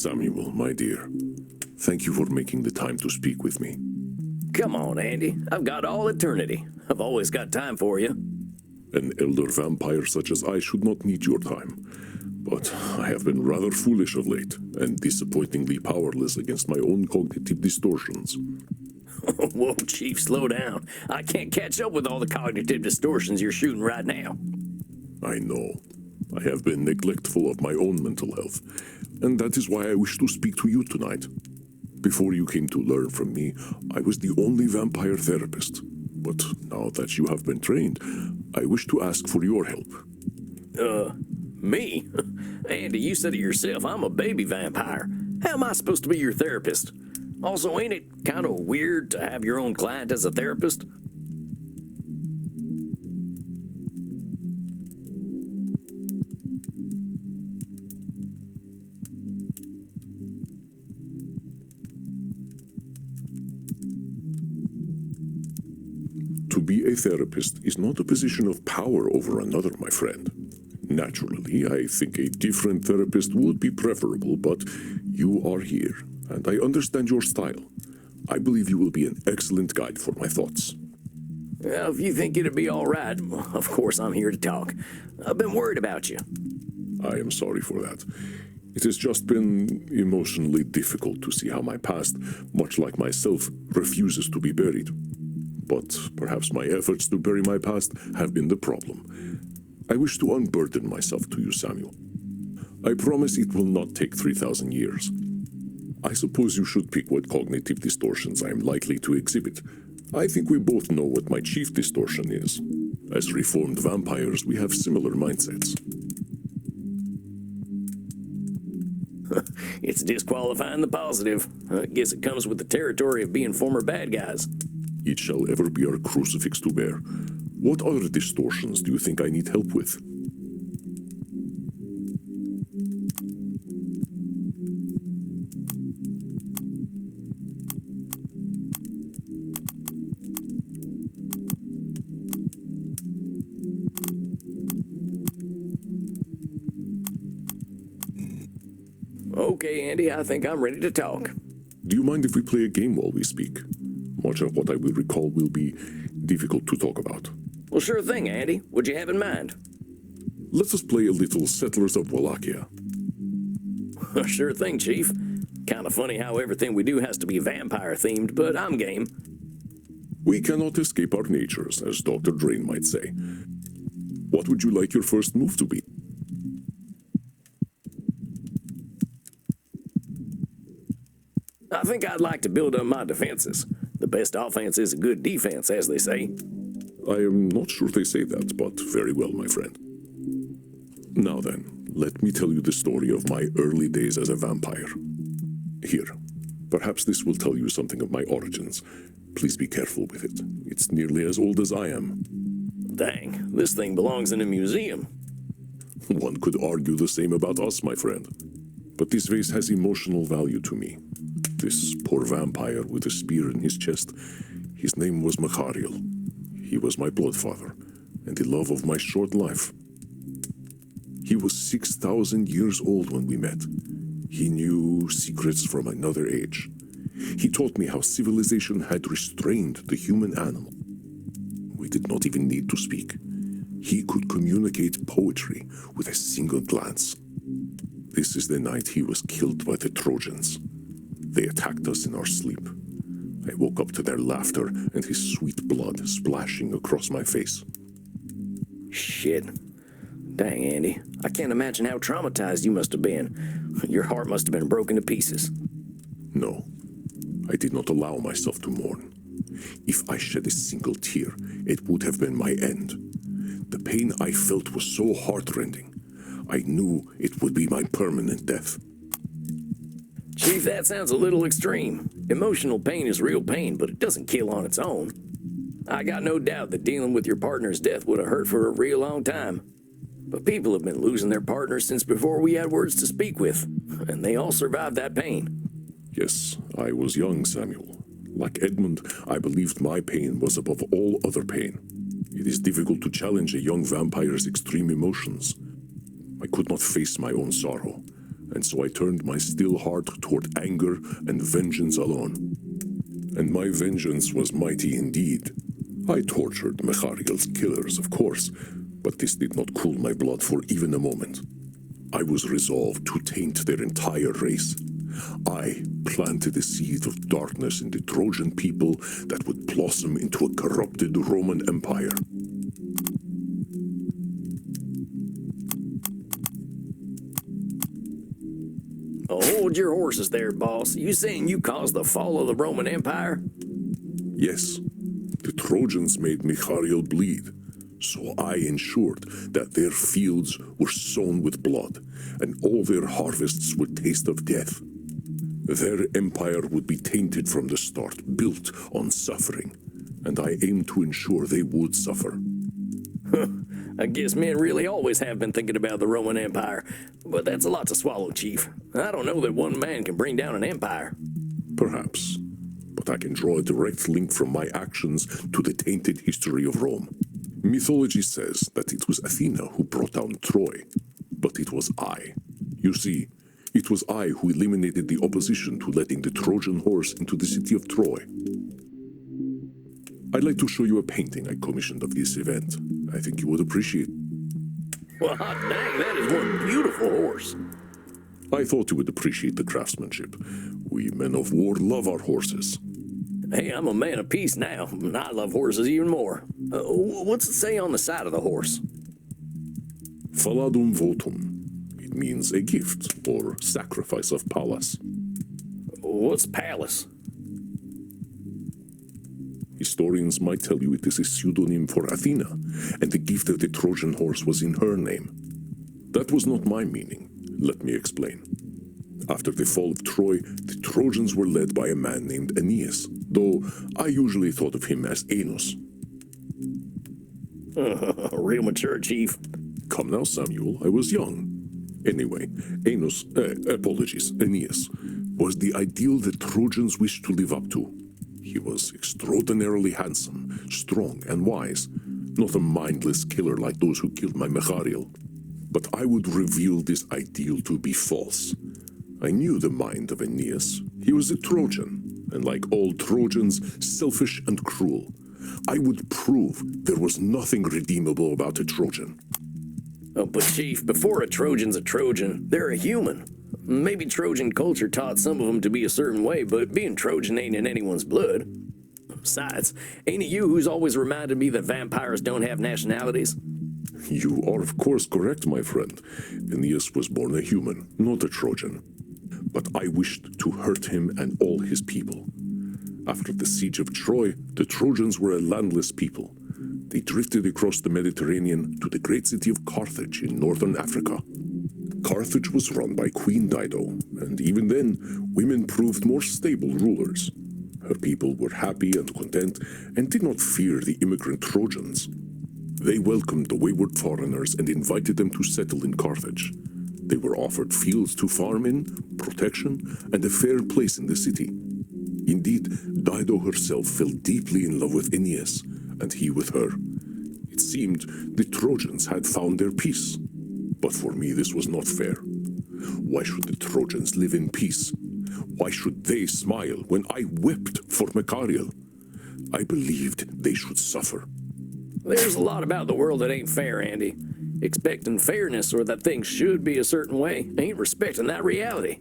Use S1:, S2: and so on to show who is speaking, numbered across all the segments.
S1: Samuel, my dear, thank you for making the time to speak with me.
S2: Come on, Andy. I've got all eternity. I've always got time for you.
S1: An elder vampire such as I should not need your time. But I have been rather foolish of late, and disappointingly powerless against my own cognitive distortions.
S2: Whoa, Chief, slow down. I can't catch up with all the cognitive distortions you're shooting right now.
S1: I know. I have been neglectful of my own mental health, and that is why I wish to speak to you tonight. Before you came to learn from me, I was the only vampire therapist. But now that you have been trained, I wish to ask for your help.
S2: Me? Andy, you said it yourself, I'm a baby vampire. How am I supposed to be your therapist? Also, ain't it kind of weird to have your own client as a therapist?
S1: To be a therapist is not a position of power over another, my friend. Naturally, I think a different therapist would be preferable, but you are here, and I understand your style. I believe you will be an excellent guide for my thoughts.
S2: Well, if you think it'd be all right, of course I'm here to talk. I've been worried about you.
S1: I am sorry for that. It has just been emotionally difficult to see how my past, much like myself, refuses to be buried. But perhaps my efforts to bury my past have been the problem. I wish to unburden myself to you, Samuel. I promise it will not take 3,000 years. I suppose you should pick what cognitive distortions I am likely to exhibit. I think we both know what my chief distortion is. As reformed vampires, we have similar mindsets.
S2: It's disqualifying the positive. I guess it comes with the territory of being former bad guys.
S1: It shall ever be our crucifix to bear. What other distortions do you think I need help with?
S2: Okay, Andy, I think I'm ready to talk.
S1: Do you mind if we play a game while we speak? Much of what I will recall will be difficult to talk about.
S2: Well, sure thing, Andy. What'd you have in mind?
S1: Let us play a little Settlers of Wallachia.
S2: Sure thing, Chief. Kind of funny how everything we do has to be vampire-themed, but I'm game.
S1: We cannot escape our natures, as Dr. Drain might say. What would you like your first move to be?
S2: I think I'd like to build up my defenses. The best offense is a good defense, as they say.
S1: I am not sure they say that, but very well, my friend. Now then, let me tell you the story of my early days as a vampire. Here, perhaps this will tell you something of my origins. Please be careful with it. It's nearly as old as I am.
S2: Dang, this thing belongs in a museum.
S1: One could argue the same about us, my friend. But this vase has emotional value to me. This poor vampire with a spear in his chest, his name was Machariel. He was my bloodfather, and the love of my short life. He was 6,000 years old when we met. He knew secrets from another age. He taught me how civilization had restrained the human animal. We did not even need to speak. He could communicate poetry with a single glance. This is the night he was killed by the Trojans. They attacked us in our sleep. I woke up to their laughter and his sweet blood splashing across my face.
S2: Shit. Dang, Andy. I can't imagine how traumatized you must have been. Your heart must have been broken to pieces.
S1: No, I did not allow myself to mourn. If I shed a single tear, it would have been my end. The pain I felt was so heartrending. I knew it would be my permanent death.
S2: Chief, that sounds a little extreme. Emotional pain is real pain, but it doesn't kill on its own. I got no doubt that dealing with your partner's death would have hurt for a real long time. But people have been losing their partners since before we had words to speak with, and they all survived that pain.
S1: Yes, I was young, Samuel. Like Edmund, I believed my pain was above all other pain. It is difficult to challenge a young vampire's extreme emotions. I could not face my own sorrow, and so I turned my still heart toward anger and vengeance alone. And my vengeance was mighty indeed. I tortured Mechariel's killers, of course, but this did not cool my blood for even a moment. I was resolved to taint their entire race. I planted a seed of darkness in the Trojan people that would blossom into a corrupted Roman Empire.
S2: Hold your horses there, boss. You saying you caused the fall of the Roman Empire?
S1: Yes, the Trojans made Michariel bleed, so I ensured that their fields were sown with blood, and all their harvests would taste of death. Their empire would be tainted from the start, built on suffering, and I aimed to ensure they would suffer.
S2: I guess men really always have been thinking about the Roman Empire, but that's a lot to swallow, Chief. I don't know that one man can bring down an empire.
S1: Perhaps, but I can draw a direct link from my actions to the tainted history of Rome. Mythology says that it was Athena who brought down Troy, but it was I. You see, it was I who eliminated the opposition to letting the Trojan horse into the city of Troy. I'd like to show you a painting I commissioned of this event. I think you would appreciate.
S2: Well, hot dang, that is one beautiful horse.
S1: I thought you would appreciate the craftsmanship. We men of war love our horses.
S2: Hey, I'm a man of peace now, and I love horses even more. What's it say on the side of the horse?
S1: Faladum votum. It means a gift or sacrifice of Pallas.
S2: What's Pallas?
S1: Historians might tell you it is a pseudonym for Athena, and the gift of the Trojan horse was in her name. That was not my meaning. Let me explain. After the fall of Troy, the Trojans were led by a man named Aeneas, though I usually thought of him as Enos.
S2: Real mature, Chief.
S1: Come now, Samuel, I was young. Anyway, Aeneas was the ideal the Trojans wished to live up to. He was extraordinarily handsome, strong, and wise, not a mindless killer like those who killed my Mechariel. But I would reveal this ideal to be false. I knew the mind of Aeneas. He was a Trojan, and like all Trojans, selfish and cruel. I would prove there was nothing redeemable about a Trojan.
S2: Oh, but Chief, before a Trojan's a Trojan, they're a human. Maybe Trojan culture taught some of them to be a certain way, but being Trojan ain't in anyone's blood. Besides, ain't it you who's always reminded me that vampires don't have nationalities?
S1: You are of course correct, my friend. Aeneas was born a human, not a Trojan. But I wished to hurt him and all his people. After the siege of Troy, the Trojans were a landless people. They drifted across the Mediterranean to the great city of Carthage in northern Africa. Carthage was run by Queen Dido, and even then, women proved more stable rulers. Her people were happy and content, and did not fear the immigrant Trojans. They welcomed the wayward foreigners and invited them to settle in Carthage. They were offered fields to farm in, protection, and a fair place in the city. Indeed, Dido herself fell deeply in love with Aeneas, and he with her. It seemed the Trojans had found their peace. But for me, this was not fair. Why should the Trojans live in peace? Why should they smile when I wept for Mechariel? I believed they should suffer.
S2: There's a lot about the world that ain't fair, Andy. Expecting fairness or that things should be a certain way ain't respecting that reality.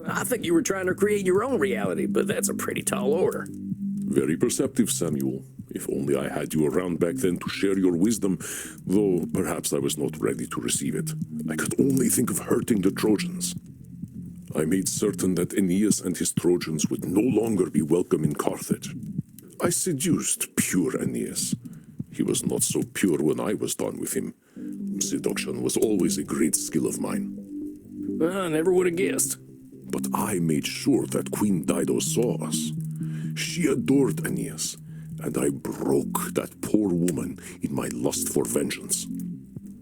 S2: I think you were trying to create your own reality, but that's a pretty tall order.
S1: Very perceptive, Samuel. If only I had you around back then to share your wisdom, though perhaps I was not ready to receive it. I could only think of hurting the Trojans. I made certain that Aeneas and his Trojans would no longer be welcome in Carthage. I seduced pure Aeneas. He was not so pure when I was done with him. Seduction was always a great skill of mine.
S2: I never would have guessed.
S1: But I made sure that Queen Dido saw us. She adored Aeneas, and I broke that poor woman in my lust for vengeance.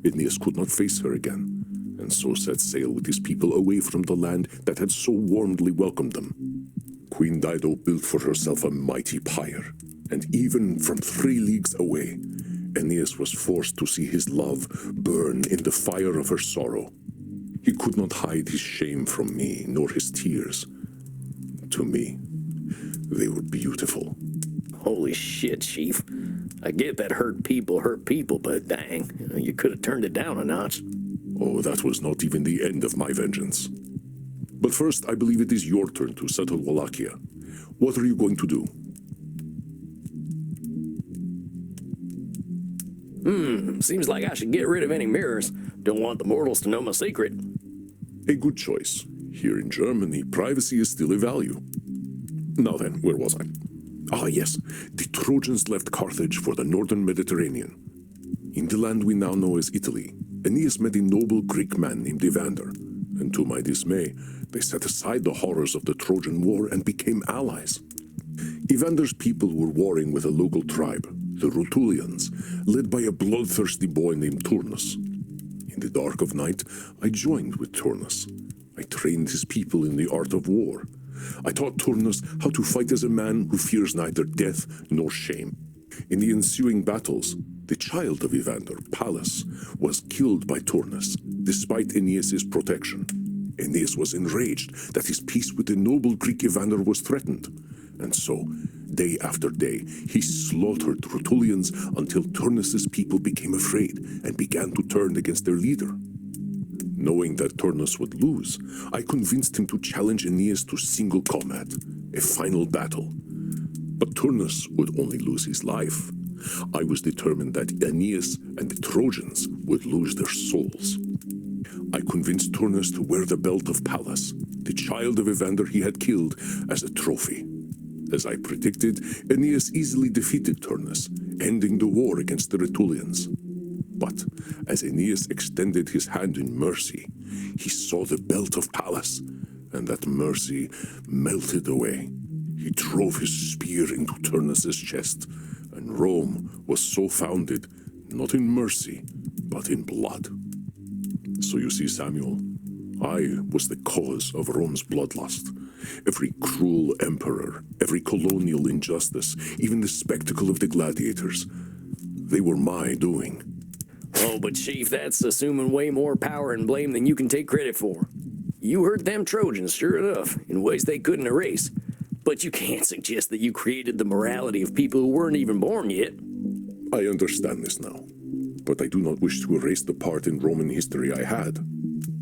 S1: Aeneas could not face her again, and so set sail with his people away from the land that had so warmly welcomed them. Queen Dido built for herself a mighty pyre, and even from 3 leagues away, Aeneas was forced to see his love burn in the fire of her sorrow. He could not hide his shame from me, nor his tears. To me, they were beautiful.
S2: Holy shit, Chief. I get that hurt people, but dang, you could have turned it down a notch.
S1: Oh, that was not even the end of my vengeance. But first, I believe it is your turn to settle Wallachia. What are you going to do?
S2: Seems like I should get rid of any mirrors. Don't want the mortals to know my secret.
S1: A good choice. Here in Germany, privacy is still a value. Now then, where was I? Ah, yes. The Trojans left Carthage for the northern Mediterranean. In the land we now know as Italy, Aeneas met a noble Greek man named Evander, and to my dismay, they set aside the horrors of the Trojan War and became allies. Evander's people were warring with a local tribe, the Rutulians, led by a bloodthirsty boy named Turnus. In the dark of night, I joined with Turnus. I trained his people in the art of war. I taught Turnus how to fight as a man who fears neither death nor shame. In the ensuing battles, the child of Evander, Pallas, was killed by Turnus, despite Aeneas' protection. Aeneas was enraged that his peace with the noble Greek Evander was threatened, and so, day after day, he slaughtered Rutulians until Turnus' people became afraid and began to turn against their leader. Knowing that Turnus would lose, I convinced him to challenge Aeneas to single combat, a final battle. But Turnus would only lose his life. I was determined that Aeneas and the Trojans would lose their souls. I convinced Turnus to wear the belt of Pallas, the child of Evander he had killed, as a trophy. As I predicted, Aeneas easily defeated Turnus, ending the war against the Rutulians. But as Aeneas extended his hand in mercy, he saw the belt of Pallas, and that mercy melted away. He drove his spear into Turnus' chest, and Rome was so founded, not in mercy, but in blood. So you see, Samuel, I was the cause of Rome's bloodlust. Every cruel emperor, every colonial injustice, even the spectacle of the gladiators, they were my doing.
S2: Oh, but Chief, that's assuming way more power and blame than you can take credit for. You hurt them Trojans, sure enough, in ways they couldn't erase. But you can't suggest that you created the morality of people who weren't even born yet.
S1: I understand this now, but I do not wish to erase the part in Roman history I had.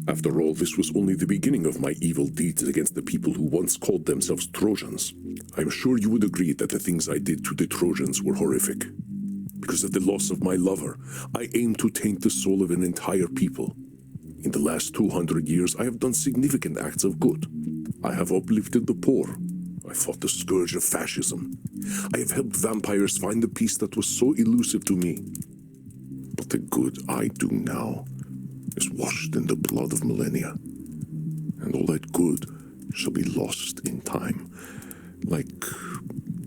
S1: After all, this was only the beginning of my evil deeds against the people who once called themselves Trojans. I am sure you would agree that the things I did to the Trojans were horrific. Because of the loss of my lover, I aimed to taint the soul of an entire people. In the last 200 years, I have done significant acts of good. I have uplifted the poor. I fought the scourge of fascism. I have helped vampires find the peace that was so elusive to me. But the good I do now is washed in the blood of millennia. And all that good shall be lost in time, like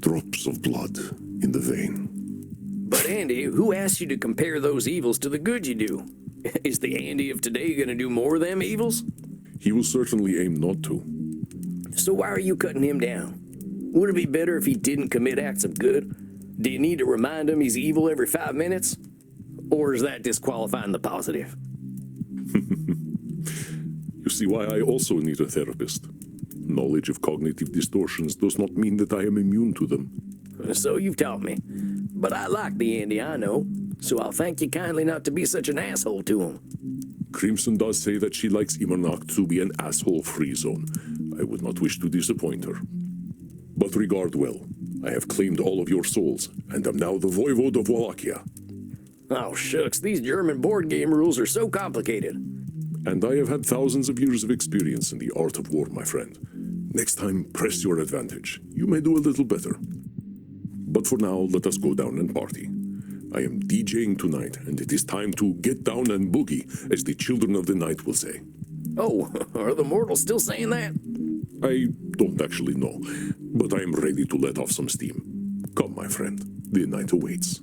S1: drops of blood in the vein.
S2: But Andy, who asked you to compare those evils to the good you do? Is the Andy of today gonna do more of them evils?
S1: He will certainly aim not to.
S2: So why are you cutting him down? Would it be better if he didn't commit acts of good? Do you need to remind him he's evil every 5 minutes? Or is that disqualifying the positive?
S1: You see why I also need a therapist. Knowledge of cognitive distortions does not mean that I am immune to them.
S2: So you've taught me. But I like the Andy I know, so I'll thank you kindly not to be such an asshole to him.
S1: Crimson does say that she likes Imernacht to be an asshole-free zone. I would not wish to disappoint her. But regard well, I have claimed all of your souls, and am now the Voivode of Wallachia.
S2: Oh shucks, these German board game rules are so complicated.
S1: And I have had thousands of years of experience in the art of war, my friend. Next time, press your advantage. You may do a little better. But for now, let us go down and party. I am DJing tonight, and it is time to get down and boogie, as the children of the night will say.
S2: Oh, are the mortals still saying that?
S1: I don't actually know, but I am ready to let off some steam. Come, my friend, the night awaits.